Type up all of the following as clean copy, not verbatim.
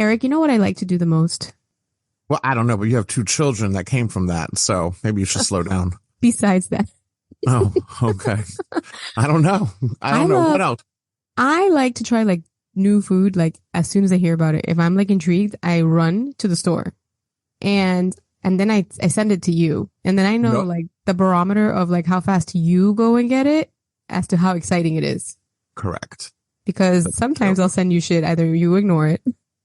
Eric, you know what I like to do the most? Well, I don't know, but you have 2 children that came from that, so maybe you should slow down. Besides that. Oh, okay. I don't know. I don't know. What else? I like to try like new food, like as soon as I hear about it. If I'm like intrigued, I run to the store and then I send it to you. And then I know like the barometer of like how fast you go and get it as to how exciting it is. Correct. Because sometimes I'll send you shit. Either you ignore it.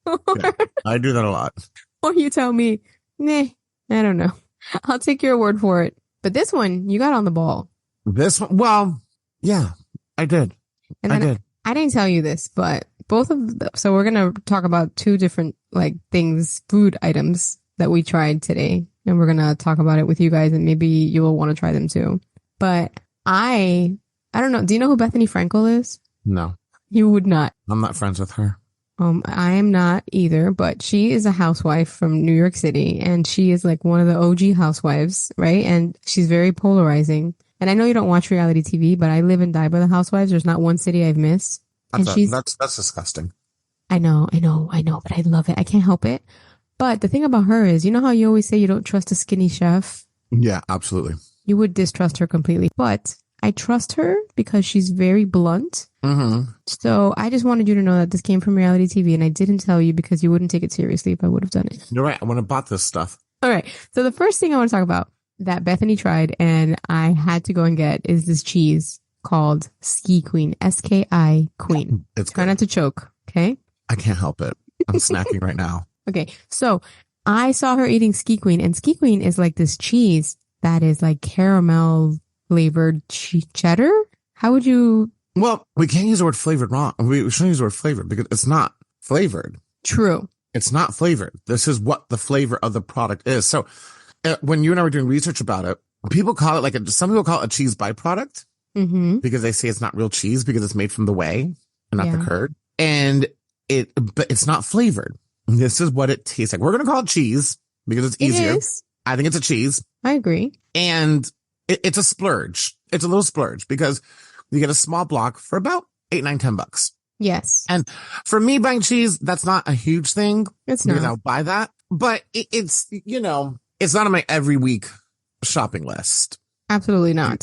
Yeah, I do that a lot. Or you tell me, nah, I don't know. I'll take your word for it. But this one, you got on the ball. This one, well, yeah, I did. And then I didn't tell you this, but so we're going to talk about 2 different like things, food items that we tried today. And we're going to talk about it with you guys and maybe you will want to try them too. But I don't know. Do you know who Bethenny Frankel is? No. You would not. I'm not friends with her. I am not either, but she is a housewife from New York City and she is like one of the OG housewives, right? And she's very polarizing. And I know you don't watch reality TV, but I live and die by the housewives. There's not one city I've missed. That's disgusting. I know, but I love it. I can't help it. But the thing about her is, you know how you always say you don't trust a skinny chef? Yeah, absolutely. You would distrust her completely. But I trust her because she's very blunt. Mm-hmm. So I just wanted you to know that this came from reality TV and I didn't tell you because you wouldn't take it seriously if I would have done it. You're right. I want to bought this stuff. All right. So the first thing I want to talk about that Bethenny tried and I had to go and get is this cheese called Ski Queen, SKI Queen. It's Try not to choke. Okay. I can't help it. I'm snacking right now. Okay. So I saw her eating Ski Queen and Ski Queen is like this cheese that is like caramel flavored cheddar. How would you? Well, we can't use the word flavored wrong. We shouldn't use the word flavored because it's not flavored. True. It's not flavored. This is what the flavor of the product is. So when you and I were doing research about it, people call it some people call it a cheese byproduct because they say it's not real cheese because it's made from the whey and not the curd. And but it's not flavored. This is what it tastes like. We're going to call it cheese because it's easier. I think it's a cheese. I agree. And it's a splurge. It's a little splurge because you get a small block for about $8, $9, $10. Yes. And for me buying cheese, that's not a huge thing. It's not. Because I'll buy that. But it's, it's not on my every week shopping list. Absolutely not.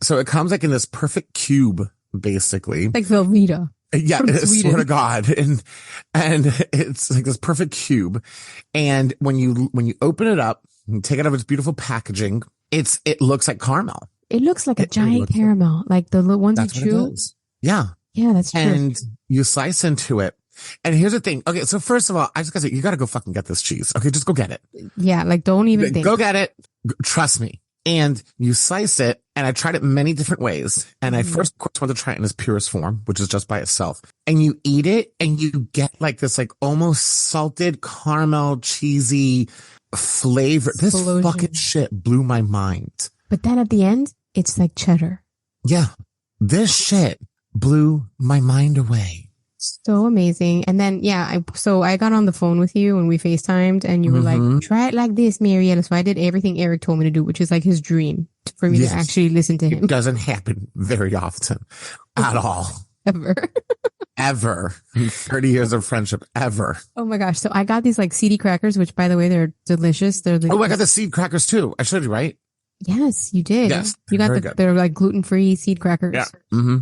So it comes like in this perfect cube, basically. Like Velveeta. Yeah, I swear to God. And it's like this perfect cube. And when you open it up and take it out of its beautiful packaging, it looks like caramel. It looks like a giant caramel, like the little ones you chew. Yeah. Yeah, that's true. And you slice into it. And here's the thing. Okay, so first of all, I just gotta say, you gotta go fucking get this cheese. Okay, just go get it. Yeah, like don't even think. Go get it. Trust me. And you slice it, and I tried it many different ways. And I first, of course, want to try it in its purest form, which is just by itself. And you eat it, and you get like this, like almost salted caramel, cheesy flavor. This fucking shit blew my mind. But then at the end, it's like cheddar. Yeah, this shit blew my mind away. So amazing. And then, so I got on the phone with you and we FaceTimed and you were like, try it like this, Mariella. So I did everything Eric told me to do, which is like his dream for me to actually listen to him. It doesn't happen very often at all. Ever. In 30 years of friendship, ever. Oh my gosh. So I got these like seedy crackers, which by the way, they're delicious. I got the seed crackers too. I showed you, right? Yes, you did. Yes. You got they're like gluten-free seed crackers. Yeah. Mm-hmm.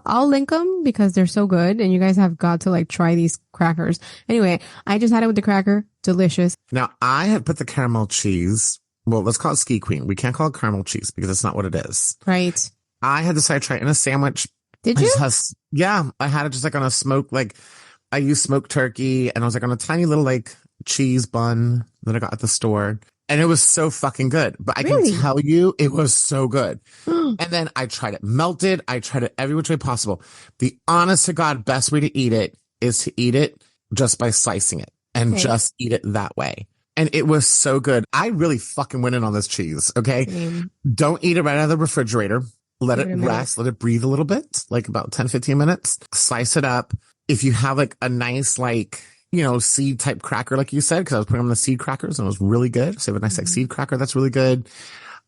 I'll link them because they're so good and you guys have got to like try these crackers. Anyway, I just had it with the cracker. Delicious. Now I have put the caramel cheese. Well, let's call it Ski Queen. We can't call it caramel cheese because it's not what it is. Right. I had decided to try it in a sandwich. Did you? I had it just like on a smoke, like I used smoked turkey and I was like on a tiny little like cheese bun that I got at the store. And it was so fucking good. But I can tell you, it was so good. And then I tried it melted. I tried it every which way possible. The honest to God best way to eat it is to eat it just by slicing it and just eat it that way. And it was so good. I really fucking went in on this cheese. Okay. Same. Don't eat it right out of the refrigerator. Let it rest. Let it breathe a little bit, like about 10, 15 minutes. Slice it up. If you have like a nice, like, seed type cracker, like you said, because I was putting on the seed crackers and it was really good. So I have a nice like seed cracker. That's really good.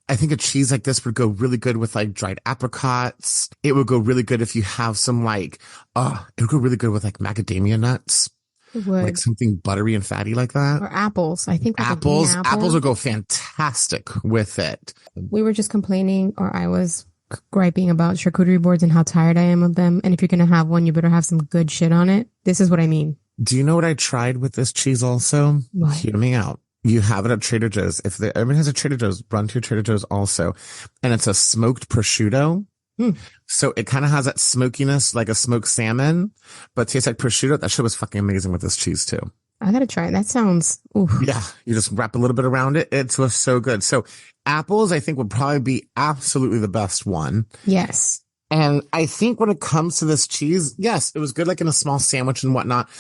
I think a cheese like this would go really good with like dried apricots. It would go really good if you have some like, it would go really good with like macadamia nuts. It like would. something buttery and fatty like that. Or apples. I think like Apples would go fantastic with it. We were just complaining, or I was griping about charcuterie boards and how tired I am of them. And if you're going to have one, you better have some good shit on it. This is what I mean. Do you know what I tried with this cheese also? What? Hear me out. You have it at Trader Joe's. If everyone has a Trader Joe's, run to Trader Joe's also. And it's a smoked prosciutto. So it kind of has that smokiness like a smoked salmon, but tastes like prosciutto. That shit was fucking amazing with this cheese too. I gotta try it. That sounds, oof. Yeah. You just wrap a little bit around it. It was so good. So apples, I think, would probably be absolutely the best one. Yes. And I think when it comes to this cheese, yes, it was good like in a small sandwich and whatnot,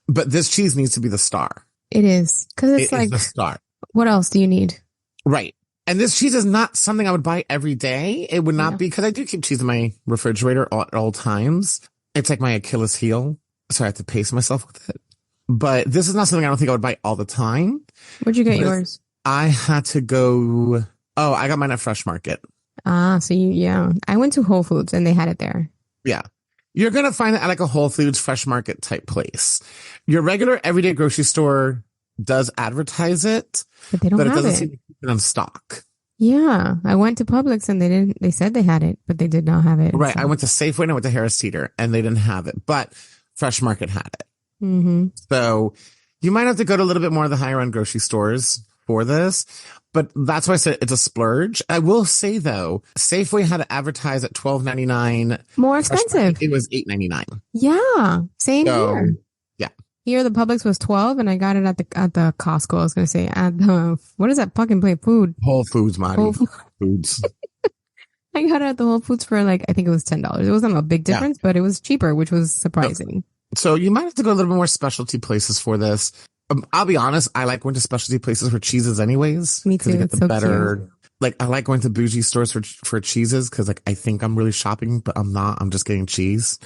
but this cheese needs to be the star. It is. Cause it's like, the star. What else do you need? Right. And this cheese is not something I would buy every day. It would not be, because I do keep cheese in my refrigerator at all times. It's like my Achilles heel. So I have to pace myself with it. But this is not something I don't think I would buy all the time. Where'd you get yours? I had to go. Oh, I got mine at Fresh Market. So yeah. I went to Whole Foods and they had it there. Yeah. You're going to find it at like a Whole Foods Fresh Market type place. Your regular everyday grocery store does advertise it, but they don't have it. But it doesn't seem to keep it on stock. Yeah. I went to Publix and they said they had it, but they did not have it. Right. So. I went to Safeway and I went to Harris Teeter and they didn't have it, but Fresh Market had it. Mm-hmm. So you might have to go to a little bit more of the higher end grocery stores for this, but that's why I said it's a splurge. I will say though, Safeway had to advertise at $12.99. More expensive. It was $8.99. Yeah. Same here. Yeah. Here the Publix was $12 and I got it at the Costco. I was going to say at the, what is that fucking place? Food. Whole Foods, Marty. Whole Foods. I got it at the Whole Foods for like, I think it was $10. It wasn't a big difference, but it was cheaper, which was surprising. So you might have to go a little bit more specialty places for this. I'll be honest, I like going to specialty places for cheeses anyways. Me too. You get it's the so better, cute. Like I like going to bougie stores for cheeses because like I think I'm really shopping, but I'm not. I'm just getting cheese.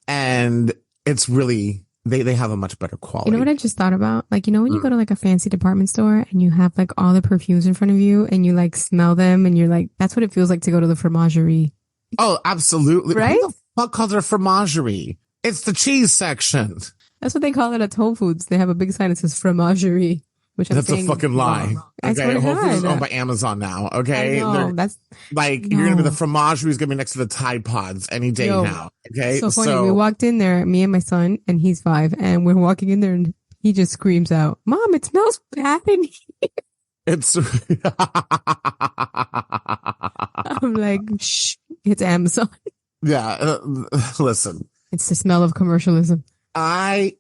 And it's really, they have a much better quality. You know what I just thought about? Like, you know, when you go to like a fancy department store and you have like all the perfumes in front of you and you like smell them and you're like, that's what it feels like to go to the fromagerie. Oh, absolutely. Right? Who the fuck calls it a fromagerie? It's the cheese section. That's what they call it at Whole Foods. They have a big sign that says fromagerie, which I'm That's saying, a fucking lie. Okay, Whole Foods is owned by Amazon now. Okay, that's like you're gonna be the fromagerie is gonna be next to the Tide Pods any day now. Okay, so funny. We walked in there, me and my son, and he's 5, and we're walking in there, and he just screams out, "Mom, it smells bad in here." It's. I'm like, shh, it's Amazon. Yeah, listen. It's the smell of commercialism. I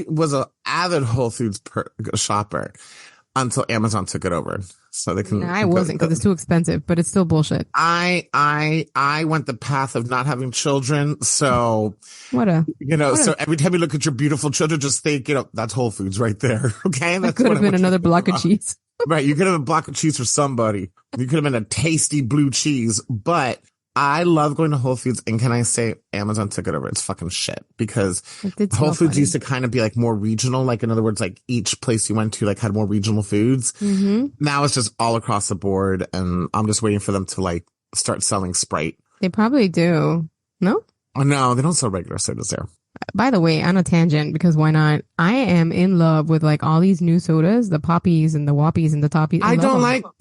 was an avid Whole Foods shopper until Amazon took it over. So they can. No, I wasn't because it's too expensive, but it's still bullshit. I went the path of not having children. So every time you look at your beautiful children, just think, that's Whole Foods right there. Okay. That could have been another block of cheese. Right. You could have a block of cheese for somebody. You could have been a tasty blue cheese, but I love going to Whole Foods, and can I say Amazon took it over? It's fucking shit because Whole Foods used to kind of be like more regional. Like in other words, like each place you went to like had more regional foods. Mm-hmm. Now it's just all across the board, and I'm just waiting for them to like start selling Sprite. They probably do. No? Oh, no, they don't sell regular sodas there. By the way, on a tangent, because why not? I am in love with like all these new sodas, the Poppies and the Whoppies and the Toppies.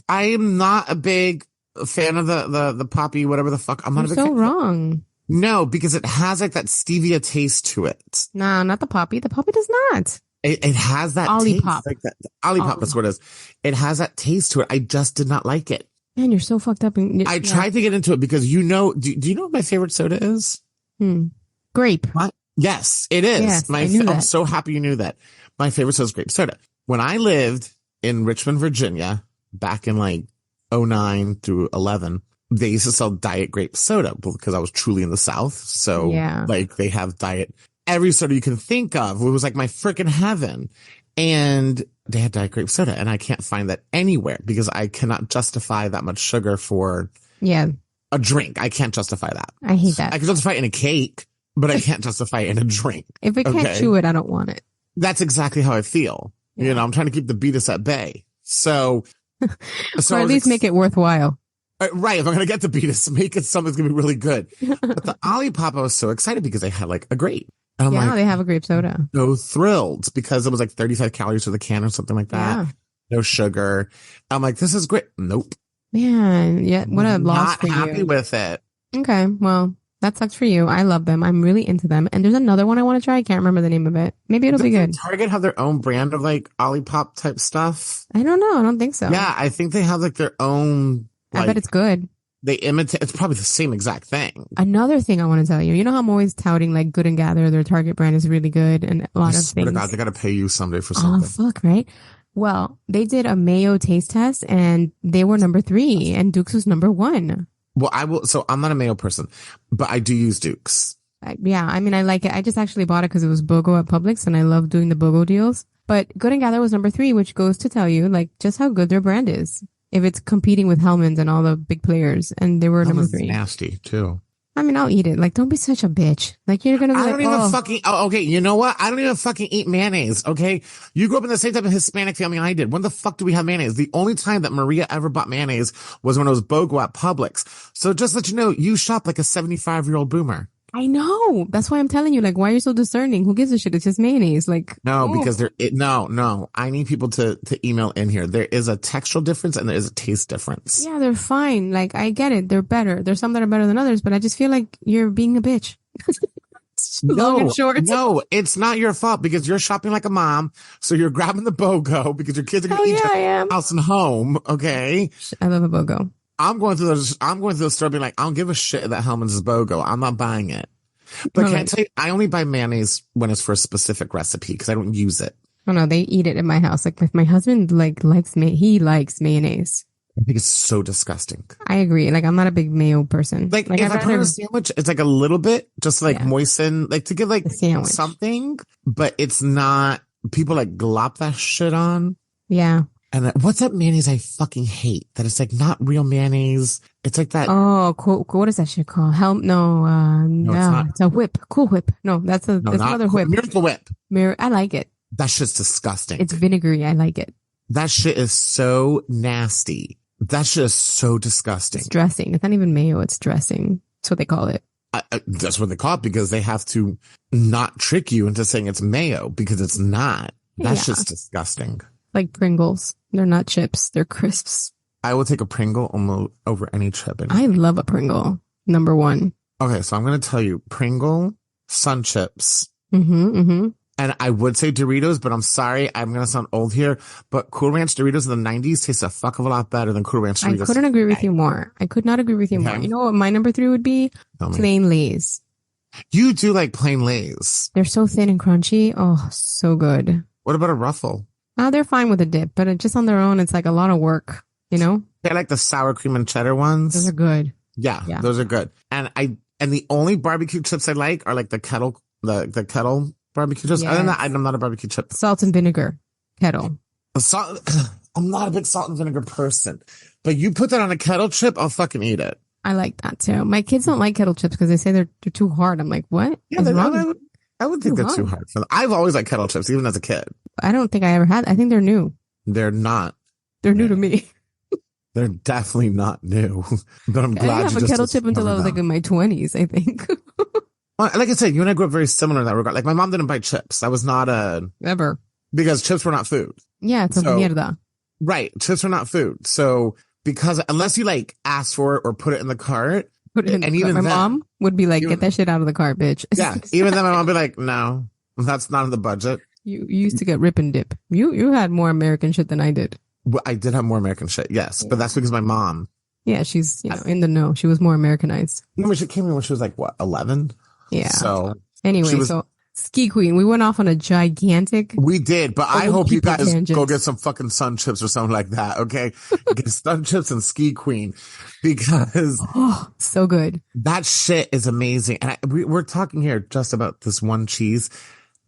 I am not a big fan of the poppy, whatever the fuck. I'm not a big so fan. Wrong. No, because it has like that stevia taste to it. Nah, not the Poppy. The Poppy does not. It has that Olipop. Taste. Like that. Olipop is what it is. It has that taste to it. I just did not like it. Man, you're so fucked up. I tried to get into it because do you know what my favorite soda is? Grape. What? Yes, it is. Yes, I'm so happy you knew that. My favorite soda is grape soda. When I lived in Richmond, Virginia, back in like 2009 through 11, they used to sell diet grape soda because I was truly in the South. So like they have diet, every soda you can think of. It was like my freaking heaven. And they had diet grape soda, and I can't find that anywhere because I cannot justify that much sugar for a drink. I can't justify that. I hate that. I can justify it in a cake, but I can't justify it in a drink. If it can't chew it, I don't want it. That's exactly how I feel. Yeah. I'm trying to keep the beatus at bay. So or at least make it worthwhile. Right. If I'm going to get the beatus, make it something that's going to be really good. But the Olipop, I was so excited because they had like a grape. And I'm Yeah, like, they have a grape soda. so thrilled because it was like 35 calories for the can or something like that. Yeah. No sugar. I'm like, this is great. Nope. Man, yeah, what a loss Not for happy you. with it. Okay, well, that sucks for you. I love them. I'm really into them. And there's another one I want to try. I can't remember the name of it. Maybe it'll be Doesn't good. Target have their own brand of like Olipop type stuff? I don't know. I don't think so. Yeah, I think they have like their own. I bet it's good. They imitate. It's probably the same exact thing. Another thing I want to tell you. You know how I'm always touting like Good and Gather. Their Target brand is really good and a lot I of swear things. to God, they got to pay you someday for Oh, something. fuck, right? Well, they did a mayo taste test and they were number 3 and Duke's was number 1. Well, I will. So I'm not a mayo person, but I do use Duke's. Yeah, I mean, I like it. I just actually bought it because it was BOGO at Publix and I love doing the BOGO deals. But Good and Gather was number 3, which goes to tell you like just how good their brand is. If it's competing with Hellmann's and all the big players, and they were number 3. Nasty too. I mean, I'll eat it. Like, don't be such a bitch. Like, you're gonna be I don't even fucking. Oh, okay, you know what? I don't even fucking eat mayonnaise. Okay, you grew up in the same type of Hispanic family I did. When the fuck do we have mayonnaise? The only time that Maria ever bought mayonnaise was when it was BOGO at Publix. So just let you know, you shop like a 75-year-old boomer. I know. That's why I'm telling you, like, why are you so discerning? Who gives a shit? It's just mayonnaise. Like, no, because no. I need people to email in here. There is a textural difference and there is a taste difference. Yeah, they're fine. Like, I get it. They're better. There's some that are better than others, but I just feel like you're being a bitch. Long and short. No, it's not your fault because you're shopping like a mom. So you're grabbing the BOGO because your kids are going to eat your house and home. Okay. I love a BOGO. I'm going through the store being like, I don't give a shit that Hellmann's is BOGO. I'm not buying it. But can I tell you, I only buy mayonnaise when it's for a specific recipe because I don't use it. Oh no, they eat it in my house. Like my husband likes mayonnaise. I think it's so disgusting. I agree. Like I'm not a big mayo person. Like if I put it on a sandwich, it's like a little bit just to like moisten, like to give like something, but it's not, people like glop that shit on. Yeah. And what's that mayonnaise I fucking hate? That it's like not real mayonnaise. It's like that. Oh, cool. What is that shit called? No, it's a whip. Cool Whip. No, that's another whip. Miracle Whip. I like it. That shit's disgusting. It's vinegary. I like it. That shit is so nasty. That shit is so disgusting. It's dressing. It's not even mayo. It's dressing. That's what they call it. That's what they call it because they have to not trick you into saying it's mayo because it's not. That's just disgusting. Like Pringles. They're not chips. They're crisps. I will take a Pringle almost over any chip. I love a Pringle. Number 1. Okay, so I'm going to tell you Pringle, Sun Chips. Mm-hmm. And I would say Doritos, but I'm sorry, I'm going to sound old here, but Cool Ranch Doritos in the 90s tastes a fuck of a lot better than Cool Ranch Doritos. I couldn't agree with you more. I could not agree with you more. You know what my number 3 would be? Plain Lay's. You do like plain Lay's. They're so thin and crunchy. Oh, so good. What about a Ruffle? They're fine with a dip, but just on their own, it's like a lot of work, you know? They like the sour cream and cheddar ones. Those are good. Yeah, those are good. And the only barbecue chips I like are like the kettle barbecue chips. Yes. Other than that, I'm not a barbecue chip. Salt and vinegar kettle. I'm not a big salt and vinegar person, but you put that on a kettle chip, I'll fucking eat it. I like that too. My kids don't like kettle chips because they say they're too hard. I'm like, what? Yeah, I would think they're too hard for them. I've always liked kettle chips, even as a kid. I don't think I ever had. I think they're new. They're not. They're new to me. They're definitely not new. But I'm glad I didn't have a kettle chip until I was like in my 20s, I think. Well, like I said, you and I grew up very similar in that regard. Like my mom didn't buy chips. That was not ever, because chips were not food. Yeah, it's a mierda. Right, chips are not food. So because unless you like ask for it or put it in the cart, even my mom would be like, "Get that shit out of the cart, bitch." Yeah, even then my mom would be like, "No, that's not in the budget." You used to get rip and dip. You had more American shit than I did. Well, I did have more American shit, yes, but that's because my mom. Yeah, she's in the know. She was more Americanized. Remember, she came in when she was like what, 11? Yeah. So anyway, so Ski Queen, we went off on a gigantic. We did, but I hope you guys go get some fucking Sun Chips or something like that. Okay, get Sun Chips and Ski Queen because so good. That shit is amazing. And we're talking here just about this one cheese.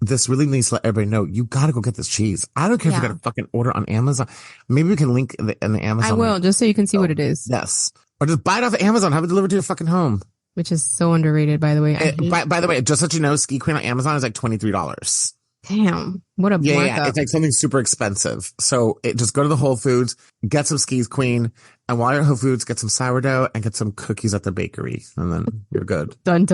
This really needs to let everybody know you got to go get this cheese. I don't care if you got to fucking order on Amazon. Maybe we can link in the Amazon. I will, just so you can see what it is. Yes, or just buy it off of Amazon. Have it delivered to your fucking home. Which is so underrated, by the way. By the way, just so you know, Ski Queen on Amazon is like $23. Damn, what a Yeah, markup. it's like something super expensive. So just go to the Whole Foods, get some Skis Queen, and while you're at Whole Foods, get some sourdough and get some cookies at the bakery, and then you're good. Done.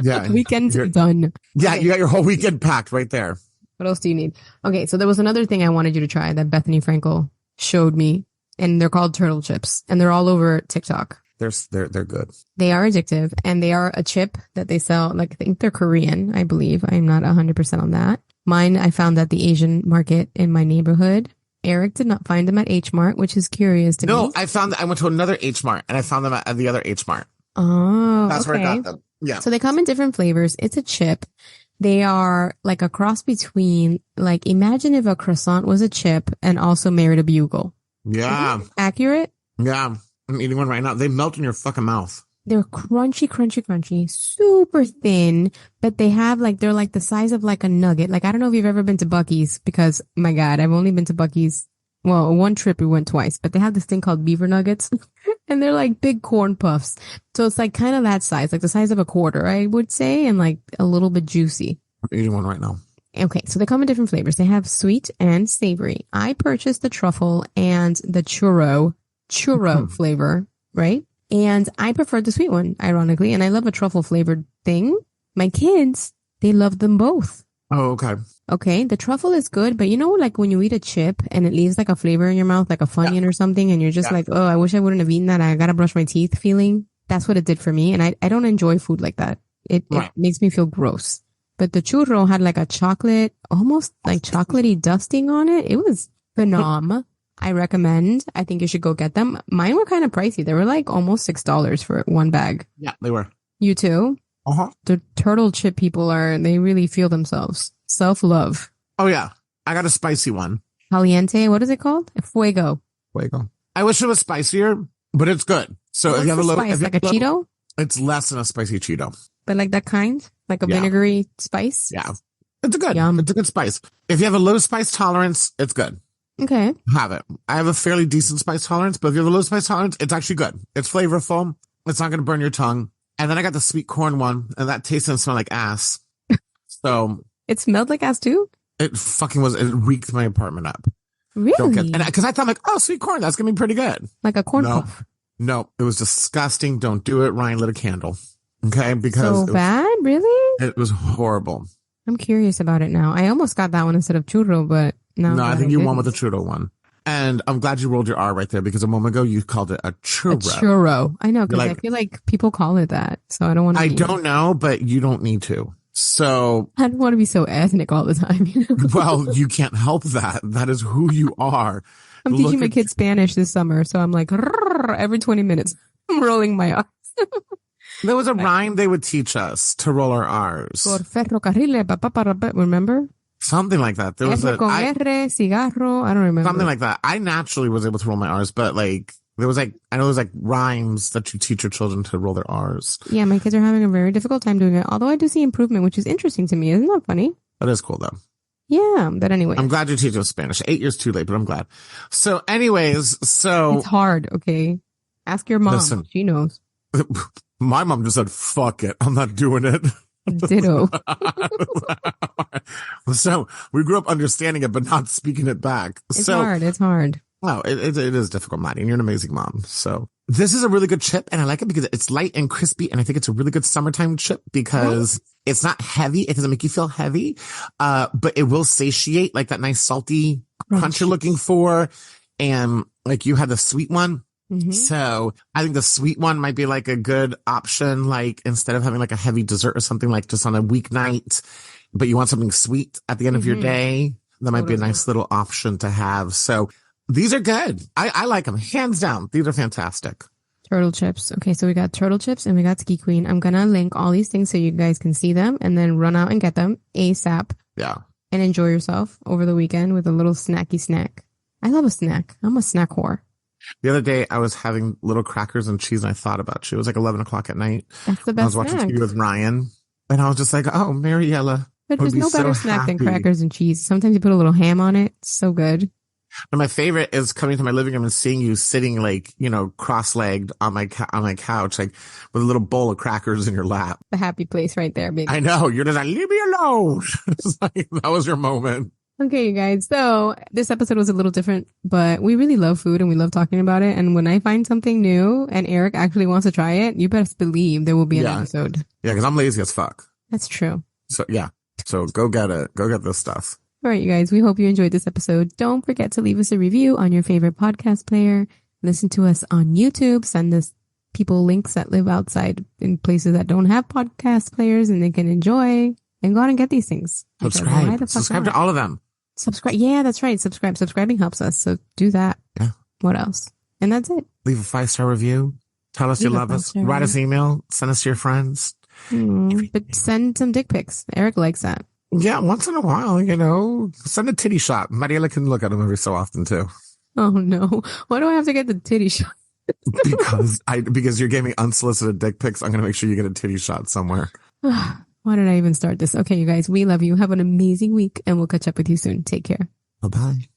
Yeah. Weekend's done. Yeah, Okay. you got your whole weekend packed right there. What else do you need? Okay, so there was another thing I wanted you to try that Bethenny Frankel showed me, and they're called turtle chips, and they're all over TikTok. They're good. They are addictive, and they are a chip that they sell. Like, I think they're Korean, I believe. I'm not 100% on that. Mine, I found at the Asian market in my neighborhood. Eric did not find them at H Mart, which is curious to me. No, I went to another H Mart and I found them at the other H Mart. Oh, That's where I got them. Yeah. So they come in different flavors. It's a chip. They are like a cross between, like, imagine if a croissant was a chip and also married a bugle. Yeah. Accurate? Yeah. I'm eating one right now. They melt in your fucking mouth. They're crunchy, super thin, but they're like the size of like a nugget. Like, I don't know if you've ever been to Buc-ee's because, my God, I've only been to Buc-ee's. Well, one trip we went twice, but they have this thing called beaver nuggets and they're like big corn puffs. So it's like kind of that size, like the size of a quarter, I would say, and like a little bit juicy. I'm eating one right now. Okay, so they come in different flavors. They have sweet and savory. I purchased the truffle and the churro flavor, right? And I preferred the sweet one, ironically, and I love a truffle flavored thing. My kids, they love them both. Oh, okay. Okay, the truffle is good, but you know, like when you eat a chip and it leaves like a flavor in your mouth, like a Funyun or something, and you're just like, oh, I wish I wouldn't have eaten that. I gotta brush my teeth feeling. That's what it did for me. And I don't enjoy food like that. It makes me feel gross. But the churro had like a chocolate, almost like chocolatey dusting on it. It was phenom. I recommend. I think you should go get them. Mine were kind of pricey. They were like almost $6 for one bag. Yeah, they were. You too? Uh-huh. The turtle chip people they really feel themselves. Self-love. Oh, yeah. I got a spicy one. Caliente. What is it called? Fuego. Fuego. I wish it was spicier, but it's good. So if you have a little, spice? Like a Cheeto? It's less than a spicy Cheeto. But like that kind? Like a vinegary spice? Yeah. It's good. Yum. It's a good spice. If you have a low spice tolerance, it's good. Okay. Have it. I have a fairly decent spice tolerance, but if you have a low spice tolerance, it's actually good. It's flavorful. It's not going to burn your tongue. And then I got the sweet corn one, and that tasted and smelled like ass. So it smelled like ass too? It fucking was. It reeked my apartment up. Really? Because I thought like, oh, sweet corn, that's going to be pretty good. Like a corn puff. No, it was disgusting. Don't do it. Ryan lit a candle. Okay. Because bad? Really? It was horrible. I'm curious about it now. I almost got that one instead of churro, but no. I think you won with the churro one. And I'm glad you rolled your R right there because a moment ago you called it a churro. A churro. I know, because I feel like people call it that. So I don't want to. I don't know, but you don't need to. So I don't want to be so ethnic all the time. You know? Well, you can't help that. That is who you are. I'm teaching my kids Spanish this summer, so I'm like every 20 minutes. I'm rolling my R's. There was a rhyme they would teach us to roll our R's. Por ferrocarril, remember? Something like that. There was cigarro. I don't remember. Something like that. I naturally was able to roll my R's, but like there was like I know there's like rhymes that you teach your children to roll their R's. Yeah, my kids are having a very difficult time doing it. Although I do see improvement, which is interesting to me. Isn't that funny? That is cool though. Yeah, but anyway. I'm glad you're teaching Spanish. 8 years too late, but I'm glad. So anyways, it's hard, okay? Ask your mom. Listen, she knows. My mom just said, fuck it. I'm not doing it. Ditto. So we grew up understanding it, but not speaking it back. It's hard. Wow, it is difficult, Maddie, and you're an amazing mom. So this is a really good chip, and I like it because it's light and crispy, and I think it's a really good summertime chip because it's not heavy. It doesn't make you feel heavy, but it will satiate, like that nice salty crunch you're looking for. And like you had the sweet one. Mm-hmm. So I think the sweet one might be like a good option, like instead of having like a heavy dessert or something like just on a weeknight, but you want something sweet at the end of your day. That might be a nice little option to have. So these are good. I like them hands down. These are fantastic. Turtle chips. Okay. So we got turtle chips and we got Ski Queen. I'm going to link all these things so you guys can see them and then run out and get them ASAP. Yeah. And enjoy yourself over the weekend with a little snacky snack. I love a snack. I'm a snack whore. The other day, I was having little crackers and cheese, and I thought about you. It was like 11 o'clock at night. That's the best I was watching TV with Ryan, and I was just like, "Oh, Mariella." But there's no better snack than crackers and cheese. Sometimes you put a little ham on it. It's so good. And my favorite is coming to my living room and seeing you sitting like, cross-legged on my couch, like with a little bowl of crackers in your lap. The happy place right there, baby. I know. You're just like, leave me alone. It's like, that was your moment. Okay, you guys. So this episode was a little different, but we really love food and we love talking about it. And when I find something new and Eric actually wants to try it, you best believe there will be an episode. Yeah, because I'm lazy as fuck. That's true. So yeah. So go get it. Go get this stuff. All right, you guys. We hope you enjoyed this episode. Don't forget to leave us a review on your favorite podcast player. Listen to us on YouTube. Send us people links that live outside in places that don't have podcast players and they can enjoy and go out and get these things. Subscribe to all of them. Subscribe. Yeah, that's right. Subscribing helps us. So do that. Yeah. What else? And that's it. Leave a 5-star review. Tell us you love us. Write us email. Send us to your friends. But send some dick pics. Eric likes that. Yeah, once in a while, send a titty shot. Mariela can look at them every so often too. Oh no. Why do I have to get the titty shot? because you're giving me unsolicited dick pics. I'm going to make sure you get a titty shot somewhere. Why did I even start this? Okay, you guys, we love you. Have an amazing week and we'll catch up with you soon. Take care. Bye-bye.